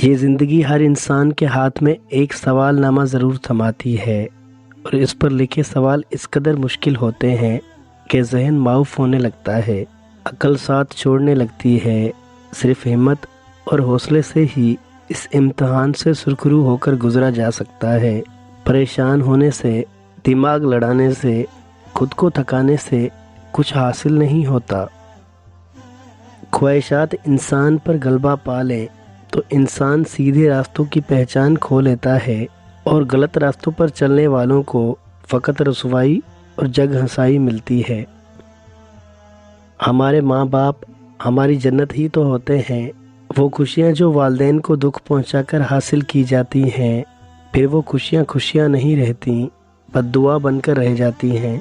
یہ زندگی ہر انسان کے ہاتھ میں ایک سوال نامہ ضرور تھماتی ہے، اور اس پر لکھے سوال اس قدر مشکل ہوتے ہیں کہ ذہن معاف ہونے لگتا ہے، عقل ساتھ چھوڑنے لگتی ہے۔ صرف ہمت اور حوصلے سے ہی اس امتحان سے سرخرو ہو کر گزرا جا سکتا ہے۔ پریشان ہونے سے، دماغ لڑانے سے، خود کو تھکانے سے کچھ حاصل نہیں ہوتا۔ خواہشات انسان پر غلبہ پا لیں تو انسان سیدھے راستوں کی پہچان کھو لیتا ہے، اور غلط راستوں پر چلنے والوں کو فقط رسوائی اور جگ ہنسائی ملتی ہے۔ ہمارے ماں باپ ہماری جنت ہی تو ہوتے ہیں۔ وہ خوشیاں جو والدین کو دکھ پہنچا کر حاصل کی جاتی ہیں، پھر وہ خوشیاں خوشیاں نہیں رہتی، بد دعا بن کر رہ جاتی ہیں۔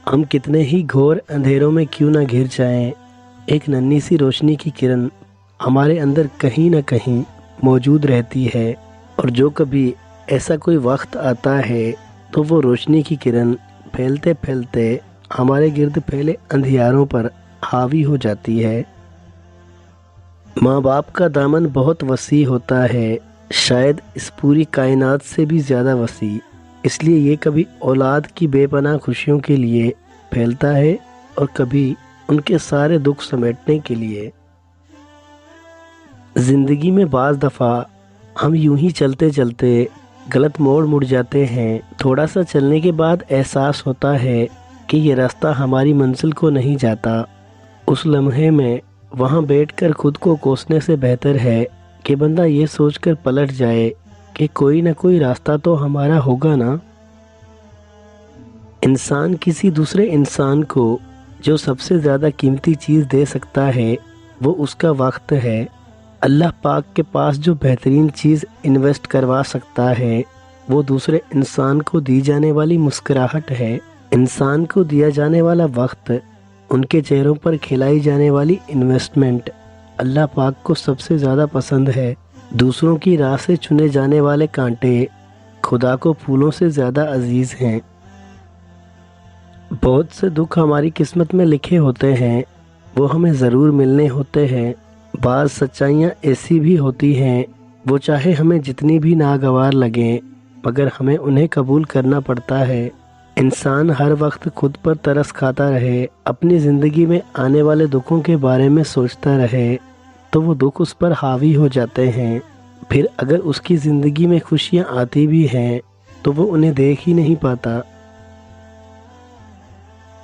ہم کتنے ہی گھور اندھیروں میں کیوں نہ گر جائیں، ایک ننھی سی روشنی کی کرن ہمارے اندر کہیں نہ کہیں موجود رہتی ہے، اور جو کبھی ایسا کوئی وقت آتا ہے تو وہ روشنی کی کرن پھیلتے پھیلتے ہمارے گرد پھیلے اندھیاروں پر حاوی ہو جاتی ہے۔ ماں باپ کا دامن بہت وسیع ہوتا ہے، شاید اس پوری کائنات سے بھی زیادہ وسیع، اس لیے یہ کبھی اولاد کی بے پناہ خوشیوں کے لیے پھیلتا ہے اور کبھی ان کے سارے دکھ سمیٹنے کے لیے۔ زندگی میں بعض دفعہ ہم یوں ہی چلتے چلتے غلط موڑ مڑ جاتے ہیں۔ تھوڑا سا چلنے کے بعد احساس ہوتا ہے کہ یہ راستہ ہماری منزل کو نہیں جاتا۔ اس لمحے میں وہاں بیٹھ کر خود کو کوسنے سے بہتر ہے کہ بندہ یہ سوچ کر پلٹ جائے کہ کوئی نہ کوئی راستہ تو ہمارا ہوگا نا۔ انسان کسی دوسرے انسان کو جو سب سے زیادہ قیمتی چیز دے سکتا ہے وہ اس کا وقت ہے۔ اللہ پاک کے پاس جو بہترین چیز انویسٹ کروا سکتا ہے وہ دوسرے انسان کو دی جانے والی مسکراہٹ ہے۔ انسان کو دیا جانے والا وقت، ان کے چہروں پر کھلائی جانے والی انویسٹمنٹ اللہ پاک کو سب سے زیادہ پسند ہے۔ دوسروں کی راہ سے چنے جانے والے کانٹے خدا کو پھولوں سے زیادہ عزیز ہیں۔ بہت سے دکھ ہماری قسمت میں لکھے ہوتے ہیں، وہ ہمیں ضرور ملنے ہوتے ہیں۔ بعض سچائیاں ایسی بھی ہوتی ہیں، وہ چاہے ہمیں جتنی بھی ناگوار لگیں مگر ہمیں انہیں قبول کرنا پڑتا ہے۔ انسان ہر وقت خود پر ترس کھاتا رہے، اپنی زندگی میں آنے والے دکھوں کے بارے میں سوچتا رہے تو وہ دکھ اس پر حاوی ہو جاتے ہیں۔ پھر اگر اس کی زندگی میں خوشیاں آتی بھی ہیں تو وہ انہیں دیکھ ہی نہیں پاتا۔